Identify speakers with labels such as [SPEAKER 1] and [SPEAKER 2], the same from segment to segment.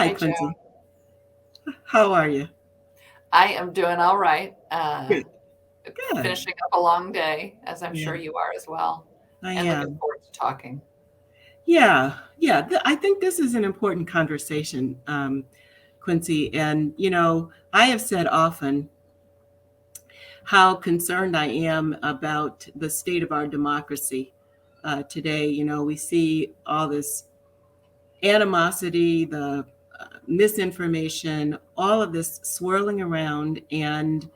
[SPEAKER 1] Hi,
[SPEAKER 2] Hi,
[SPEAKER 1] Quincy.
[SPEAKER 2] Joan.
[SPEAKER 1] How are you?
[SPEAKER 2] I am doing all right.
[SPEAKER 1] Good. Good.
[SPEAKER 2] Finishing up a long day, as I'm
[SPEAKER 1] Yeah,
[SPEAKER 2] sure you are as well,
[SPEAKER 1] I
[SPEAKER 2] and looking
[SPEAKER 1] am.
[SPEAKER 2] forward to talking.
[SPEAKER 1] Yeah, yeah. I think this is an important conversation, Quincy. And, I have said often how concerned I am about the state of our democracy today. We see all this animosity, the misinformation, all of this swirling around. And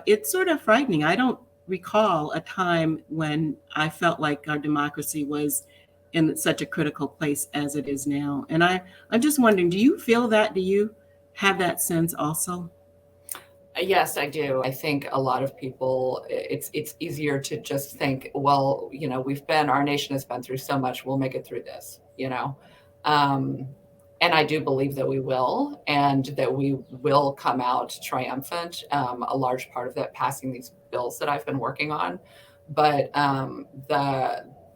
[SPEAKER 1] it's sort of frightening. I don't recall a time when I felt like our democracy was in such a critical place as it is now. And I'm just wondering, do you feel that? Do you have that sense also?
[SPEAKER 2] Yes, I do. I think a lot of people, it's easier to just think, well, our nation has been through so much, we'll make it through this. Um, and I do believe that we will, and that we will come out triumphant. A large part of that passing these bills that I've been working on, but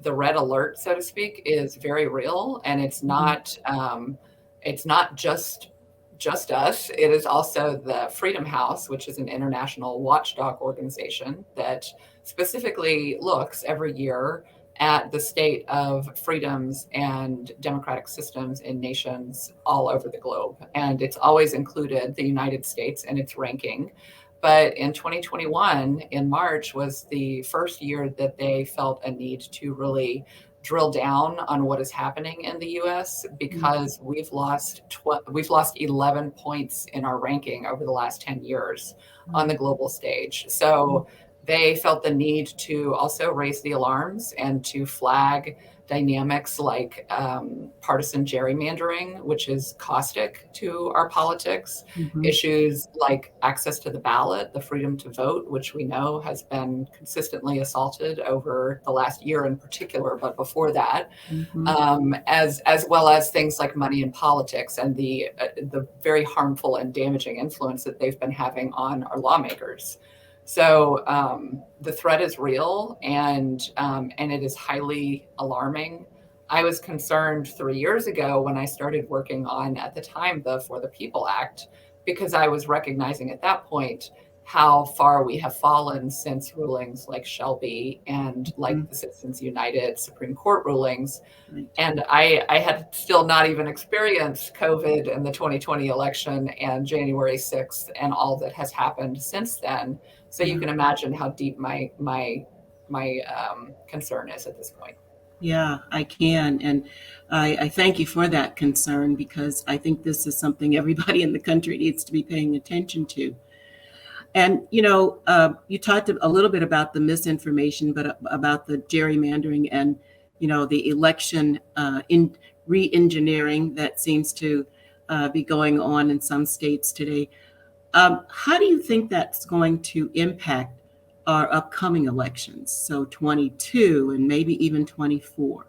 [SPEAKER 2] the red alert, so to speak, is very real, and
[SPEAKER 1] Mhm.
[SPEAKER 2] it's not just us. It is also the Freedom House, which is an international watchdog organization that specifically looks every year at the state of freedoms and democratic systems in nations all over the globe. And it's always included the United States in its ranking. But in 2021, in March, was the first year that they felt a need to really drill down on what is happening in the US, because we've lost 11 points in our ranking over the last 10 years on the global stage. So they felt the need to also raise the alarms and to flag dynamics like partisan gerrymandering, which is caustic to our politics,
[SPEAKER 1] Mhm.
[SPEAKER 2] issues like access to the ballot, the freedom to vote, which we know has been consistently assaulted over the last year in particular, but before that,
[SPEAKER 1] Mhm.
[SPEAKER 2] as well as things like money in politics and the very harmful and damaging influence that they've been having on our lawmakers. So the threat is real, and it is highly alarming. I was concerned 3 years ago when I started working on, at the time, the For the People Act, because I was recognizing at that point how far we have fallen since rulings like Shelby and like
[SPEAKER 1] Mhm.
[SPEAKER 2] the Citizens United Supreme Court rulings.
[SPEAKER 1] Right.
[SPEAKER 2] And I had still not even experienced COVID and the 2020 election and January 6th and all that has happened since then. So you
[SPEAKER 1] Yeah.
[SPEAKER 2] can imagine how deep my concern is at this point.
[SPEAKER 1] Yeah, I can. And I thank you for that concern because I think this is something everybody in the country needs to be paying attention to. And, you talked a little bit about the misinformation, but about the gerrymandering and, the election in re-engineering that seems to be going on in some states today. How do you think that's going to impact our upcoming elections? So 22 and maybe even 24.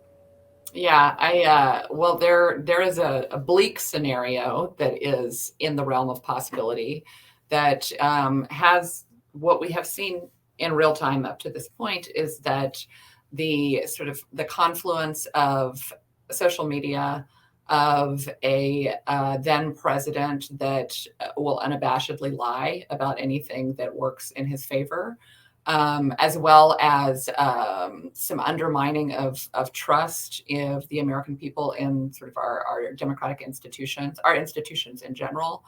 [SPEAKER 2] Yeah, well, there is a bleak scenario that is in the realm of possibility that has what we have seen in real time up to this point is that the confluence of social media, of a then president that will unabashedly lie about anything that works in his favor, as well as some undermining of trust of the American people in sort of our democratic institutions, our institutions in general,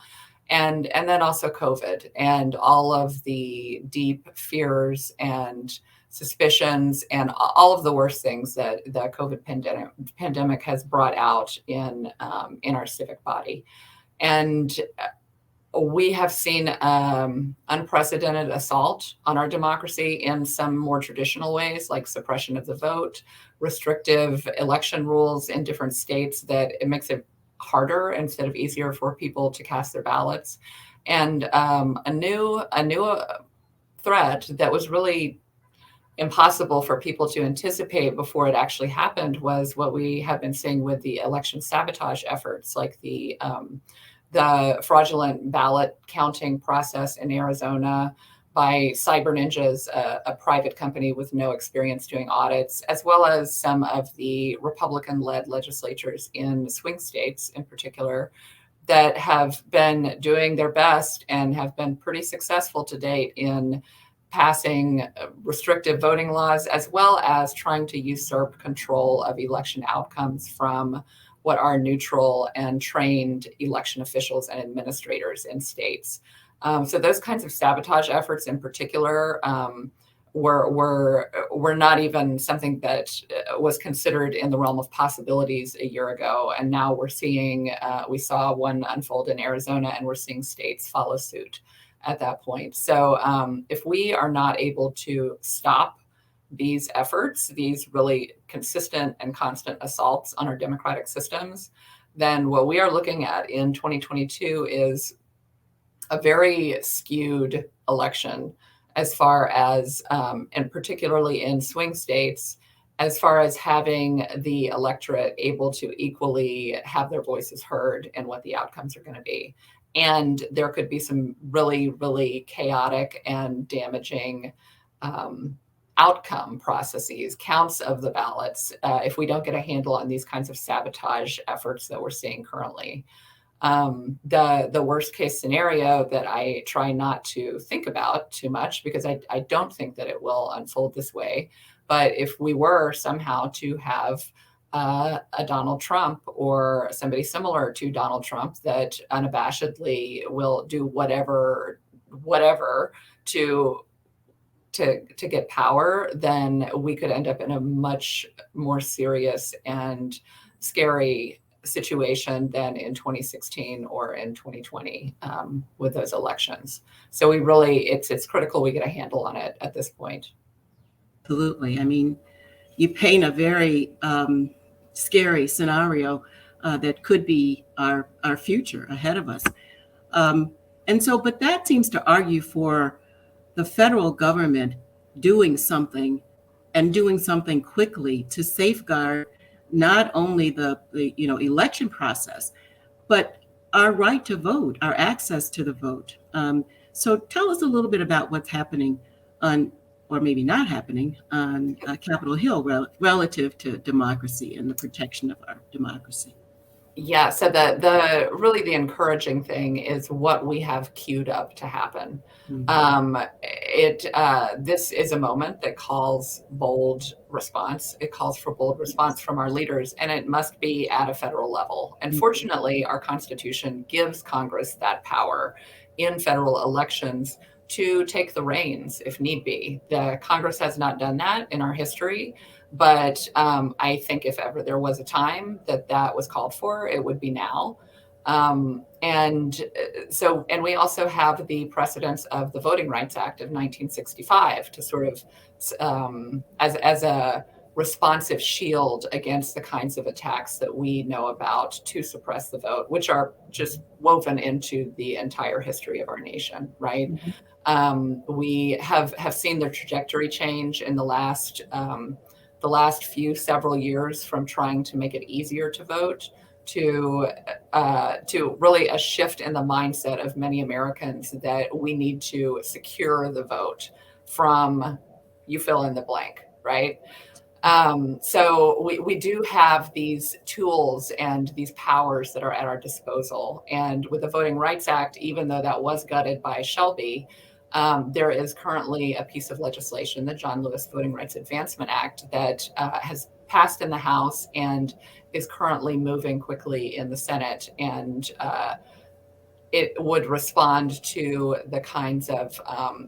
[SPEAKER 2] and then also COVID and all of the deep fears and suspicions and all of the worst things that the COVID pandemic has brought out in our civic body. And we have seen unprecedented assault on our democracy in some more traditional ways, like suppression of the vote, restrictive election rules in different states that it makes it harder instead of easier for people to cast their ballots, and a new threat that was really impossible for people to anticipate before it actually happened was what we have been seeing with the election sabotage efforts, like the fraudulent ballot counting process in Arizona by Cyber Ninjas, a private company with no experience doing audits, as well as some of the Republican-led legislatures in swing states, in particular, that have been doing their best and have been pretty successful to date in passing restrictive voting laws, as well as trying to usurp control of election outcomes from what are neutral and trained election officials and administrators in states. So those kinds of sabotage efforts in particular were not even something that was considered in the realm of possibilities a year ago. And now we saw one unfold in Arizona, and we're seeing states follow suit at that point. So if we are not able to stop these efforts, these really consistent and constant assaults on our democratic systems, then what we are looking at in 2022 is a very skewed election as far as, and particularly in swing states, as far as having the electorate able to equally have their voices heard and what the outcomes are going to be. And there could be some really, really chaotic and damaging outcome processes, counts of the ballots, if we don't get a handle on these kinds of sabotage efforts that we're seeing currently. The worst case scenario that I try not to think about too much, because I don't think that it will unfold this way. But if we were somehow to have a Donald Trump or somebody similar to Donald Trump that unabashedly will do whatever to get power, then we could end up in a much more serious and scary situation than in 2016 or in 2020 with those elections. So it's critical we get a handle on it at this point.
[SPEAKER 1] Absolutely. I mean, you paint a very scary scenario that could be our future ahead of us. But that seems to argue for the federal government doing something, and doing something quickly, to safeguard not only the election process, but our right to vote, our access to the vote. So tell us a little bit about what's happening on, or maybe not happening, on Capitol Hill relative to democracy and the protection of our democracy.
[SPEAKER 2] Yeah, so the encouraging thing is what we have queued up to happen. This is a moment that calls bold response. It calls for bold response from our leaders, and it must be at a federal level. And fortunately, our Constitution gives Congress that power in federal elections to take the reins if need be. The Congress has not done that in our history. But I think if ever there was a time that was called for, it would be now. And we also have the precedents of the Voting Rights Act of 1965 to sort of as a responsive shield against the kinds of attacks that we know about to suppress the vote, which are just woven into the entire history of our nation, right? We have seen their trajectory change in the last several years, from trying to make it easier to vote to really a shift in the mindset of many Americans that we need to secure the vote from you fill in the blank, right? So we do have these tools and these powers that are at our disposal. And with the Voting Rights Act, even though that was gutted by Shelby, there is currently a piece of legislation, the John Lewis Voting Rights Advancement Act, that has passed in the House and is currently moving quickly in the Senate. And it would respond to the kinds of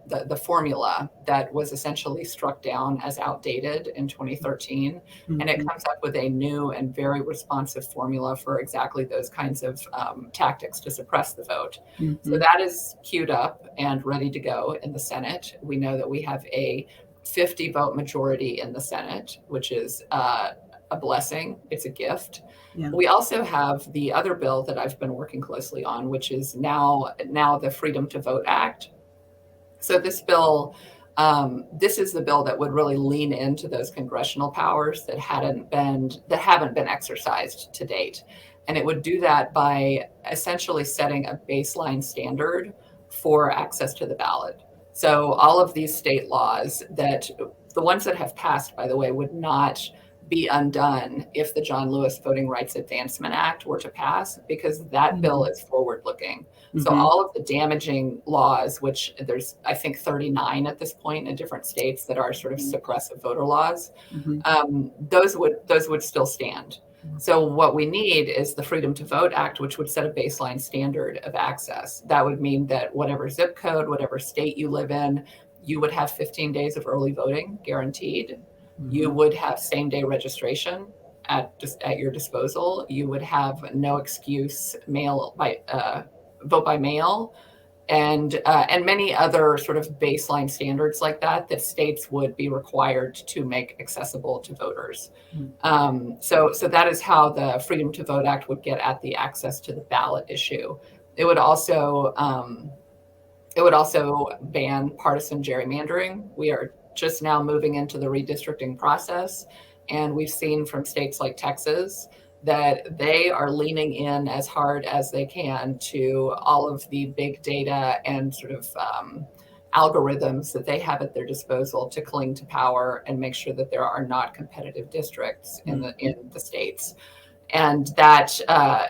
[SPEAKER 2] the formula that was essentially struck down as outdated in 2013. And it comes up with a new and very responsive formula for exactly those kinds of tactics to suppress the vote. So that is queued up and ready to go in the Senate. We know that we have a 50 vote majority in the Senate, which is a blessing. It's a gift.
[SPEAKER 1] Yeah.
[SPEAKER 2] We also have the other bill that I've been working closely on, which is now the Freedom to Vote Act. So this bill, this is the bill that would really lean into those congressional powers that haven't been exercised to date. And it would do that by essentially setting a baseline standard for access to the ballot. So all of these state laws, that the ones that have passed, by the way, would not be undone if the John Lewis Voting Rights Advancement Act were to pass, because that bill is forward looking. So all of the damaging laws, which there's, I think, 39 at this point in different states that are sort of suppressive voter laws, those would still stand. So what we need is the Freedom to Vote Act, which would set a baseline standard of access. That would mean that whatever zip code, whatever state you live in, you would have 15 days of early voting guaranteed. You would have same-day registration at your disposal. You would have no excuse vote by mail, and many other sort of baseline standards like that states would be required to make accessible to voters. So that is how the Freedom to Vote Act would get at the access to the ballot issue. It would also ban partisan gerrymandering. We are just now moving into the redistricting process, and we've seen from states like Texas that they are leaning in as hard as they can to all of the big data and sort of algorithms that they have at their disposal to cling to power and make sure that there are not competitive districts in the states. And that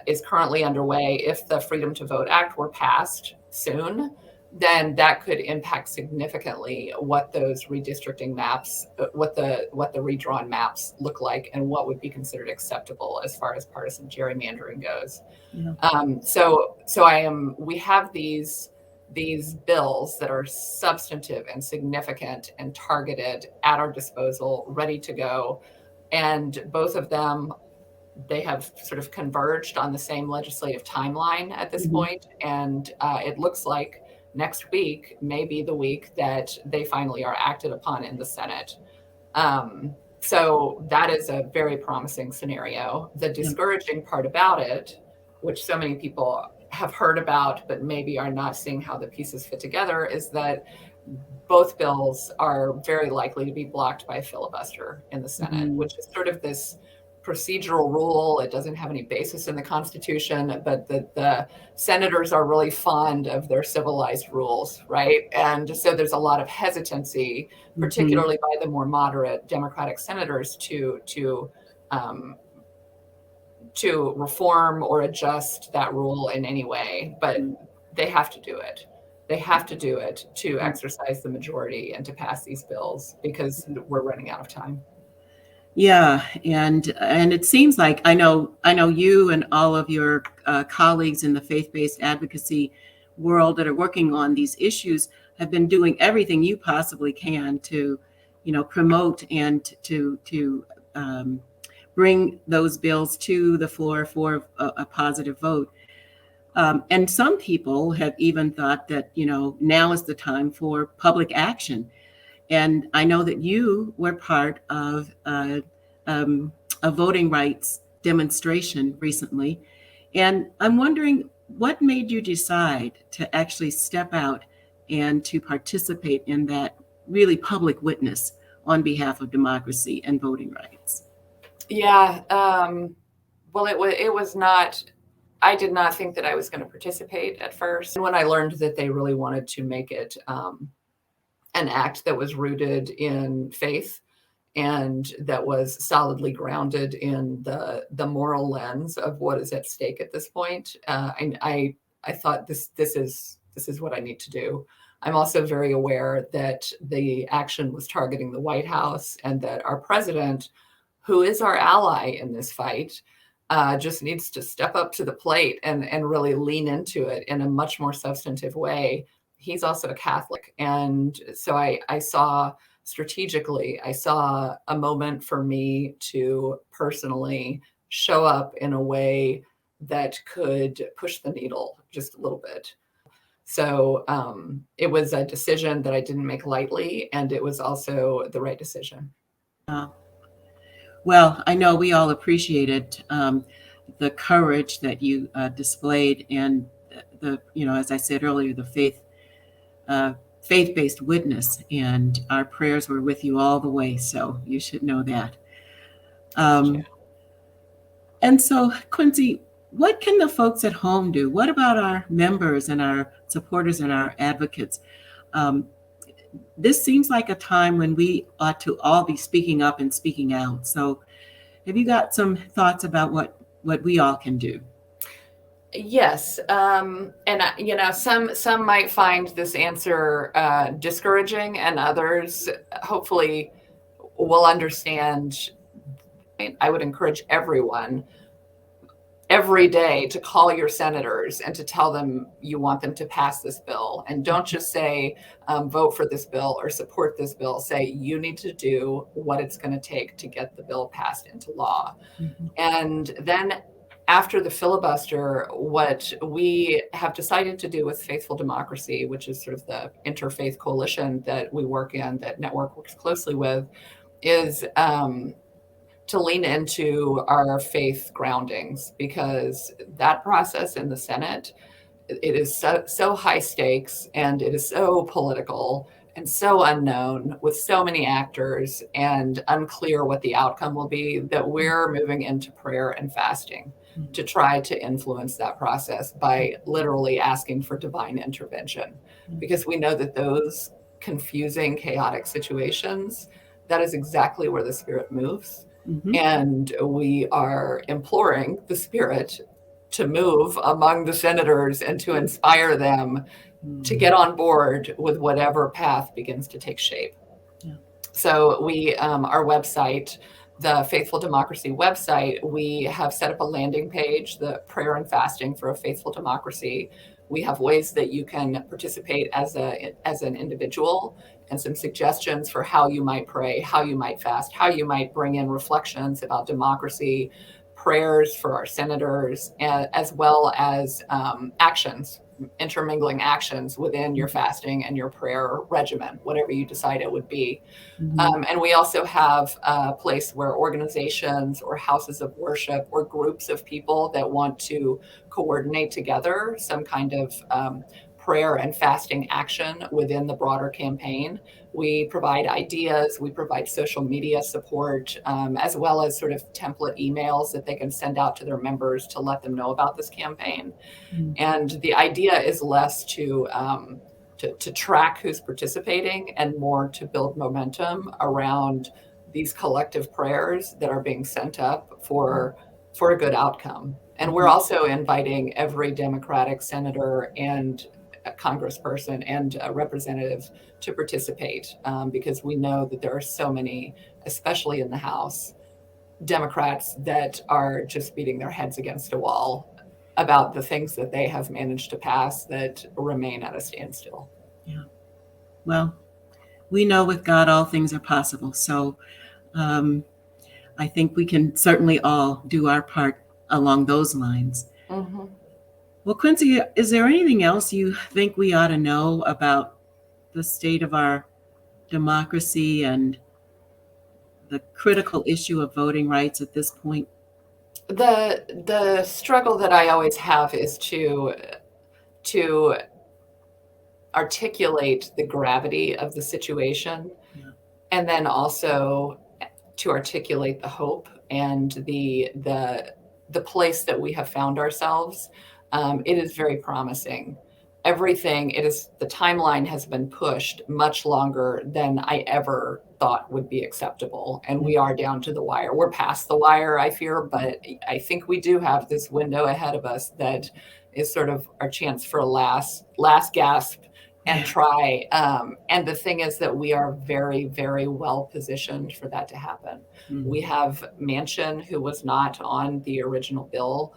[SPEAKER 2] is currently underway. If the Freedom to Vote Act were passed soon, then that could impact significantly what those redistricting maps, what the redrawn maps look like, and what would be considered acceptable as far as partisan gerrymandering goes. We have these bills that are substantive and significant and targeted at our disposal, ready to go, and both of them, they have sort of converged on the same legislative timeline at this point, and it looks like next week may be the week that they finally are acted upon in the Senate. So that is a very promising scenario. The discouraging part about it, which so many people have heard about but maybe are not seeing how the pieces fit together, is that both bills are very likely to be blocked by a filibuster in the Senate, which is sort of this procedural rule. It doesn't have any basis in the Constitution, but the senators are really fond of their civilized rules, right? And so there's a lot of hesitancy, particularly by the more moderate Democratic senators, to reform or adjust that rule in any way. But they have to do it. They have to do it to exercise the majority and to pass these bills, because we're running out of time.
[SPEAKER 1] Yeah, and it seems like I know you and all of your colleagues in the faith-based advocacy world that are working on these issues have been doing everything you possibly can to, promote and to bring those bills to the floor for a positive vote. And some people have even thought that now is the time for public action. And I know that you were part of a voting rights demonstration recently. And I'm wondering, what made you decide to actually step out and to participate in that really public witness on behalf of democracy and voting rights?
[SPEAKER 2] Yeah. Well, it was not, I did not think that I was going to participate at first. And when I learned that they really wanted to make it an act that was rooted in faith and that was solidly grounded in the moral lens of what is at stake at this point, I thought this is what I need to do. I'm also very aware that the action was targeting the White House, and that our president, who is our ally in this fight, just needs to step up to the plate and really lean into it in a much more substantive way. He's also a Catholic. And so I saw strategically, I saw a moment for me to personally show up in a way that could push the needle just a little bit. So it was a decision that I didn't make lightly, and it was also the right decision.
[SPEAKER 1] Well, I know we all appreciated the courage that you displayed, and as I said earlier, the faith-based witness, and our prayers were with you all the way. So you should know that. And so, Quincy, what can the folks at home do? What about our members and our supporters and our advocates? This seems like a time when we ought to all be speaking up and speaking out. So Have you got some thoughts about what we all can do?
[SPEAKER 2] Yes, and some might find this answer discouraging, and others hopefully will understand. I would encourage everyone every day to call your senators and to tell them you want them to pass this bill. And don't just say, vote for this bill or support this bill. Say, you need to do what it's going to take to get the bill passed into law.
[SPEAKER 1] Mm-hmm.
[SPEAKER 2] And then after the filibuster, what we have decided to do with Faithful Democracy, which is sort of the interfaith coalition that we work in, that Network works closely with, is to lean into our faith groundings, because that process in the Senate, it is so high stakes, and it is so political and so unknown, with so many actors and unclear what the outcome will be, that we're moving into prayer and fasting to try to influence that process by literally asking for divine intervention, because we know that those confusing, chaotic situations, that is exactly where the Spirit moves.
[SPEAKER 1] Mm-hmm.
[SPEAKER 2] And we are imploring the Spirit to move among the senators and to inspire them to get on board with whatever path begins to take shape.
[SPEAKER 1] Yeah.
[SPEAKER 2] So we, our website, the Faithful Democracy website, we have set up a landing page, the Prayer and Fasting for a Faithful Democracy. We have ways that you can participate as an individual, and some suggestions for how you might pray, how you might fast, how you might bring in reflections about democracy, prayers for our senators, as well as actions, intermingling actions within your fasting and your prayer regimen, whatever you decide it would be.
[SPEAKER 1] Mm-hmm.
[SPEAKER 2] And we also have a place where organizations or houses of worship or groups of people that want to coordinate together some kind of prayer and fasting action within the broader campaign. We provide ideas, we provide social media support, as well as sort of template emails that they can send out to their members to let them know about this campaign.
[SPEAKER 1] Mm-hmm.
[SPEAKER 2] And the idea is less to track who's participating, and more to build momentum around these collective prayers that are being sent up for a good outcome. And we're also inviting every Democratic senator and a congressperson and a representative to participate, because we know that there are so many, especially in the House, Democrats that are just beating their heads against a wall about the things that they have managed to pass that remain at a standstill.
[SPEAKER 1] Yeah. Well, we know with God all things are possible. So I think we can certainly all do our part along those lines.
[SPEAKER 2] Mm-hmm.
[SPEAKER 1] Well, Quincy, is there anything else you think we ought to know about the state of our democracy and the critical issue of voting rights at this point?
[SPEAKER 2] The struggle that I always have is to articulate the gravity of the situation, and then also to articulate the hope and the place that we have found ourselves. It is very promising. Everything, the timeline has been pushed much longer than I ever thought would be acceptable. And we are down to the wire. We're past the wire, I fear, but I think we do have this window ahead of us that is sort of our chance for a last gasp and try. And the thing is that we are very, very well positioned for that to happen. Mm-hmm. We have Manchin, who was not on the original bill.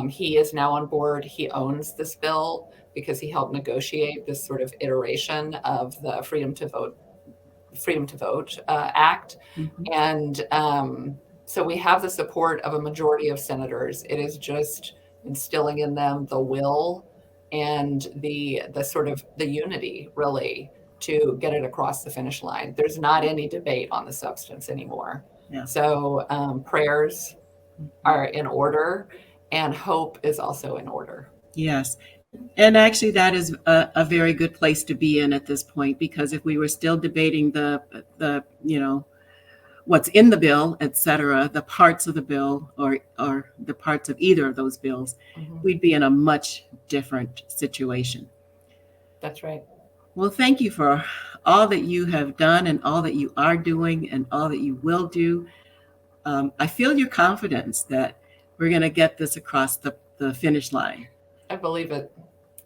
[SPEAKER 2] He is now on board. He owns this bill because he helped negotiate this sort of iteration of the Freedom to Vote Act. Mm-hmm. And so we have the support of a majority of senators. It is just instilling in them the will and the sort of the unity, really, to get it across the finish line. There's not any debate on the substance anymore. Yeah. So prayers are in order, and hope is also in order.
[SPEAKER 1] Yes. And actually, that is a very good place to be in at this point, because if we were still debating the what's in the bill, et cetera, the parts of the bill or the parts of either of those bills, mm-hmm. we'd be in a much different situation.
[SPEAKER 2] That's right.
[SPEAKER 1] Well, thank you for all that you have done and all that you are doing and all that you will do. I feel your confidence that we're going to get this across the finish line.
[SPEAKER 2] I believe it.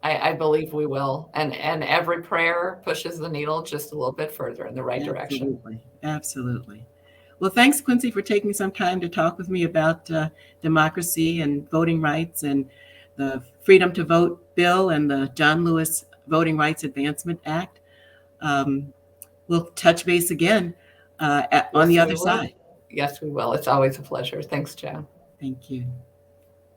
[SPEAKER 2] I believe we will. And every prayer pushes the needle just a little bit further in the right direction.
[SPEAKER 1] Absolutely. Absolutely. Well, thanks, Quincy, for taking some time to talk with me about democracy and voting rights and the Freedom to Vote bill and the John Lewis Voting Rights Advancement Act. We'll touch base again on the other side.
[SPEAKER 2] Yes, we will. It's always a pleasure. Thanks, Joan.
[SPEAKER 1] Thank you.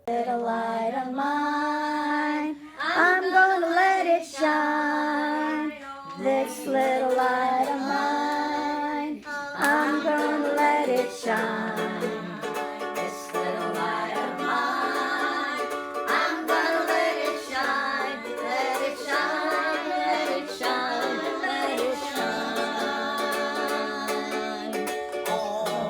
[SPEAKER 3] Little light of mine, I'm gonna let it shine. This little light of mine, I'm gonna let it shine.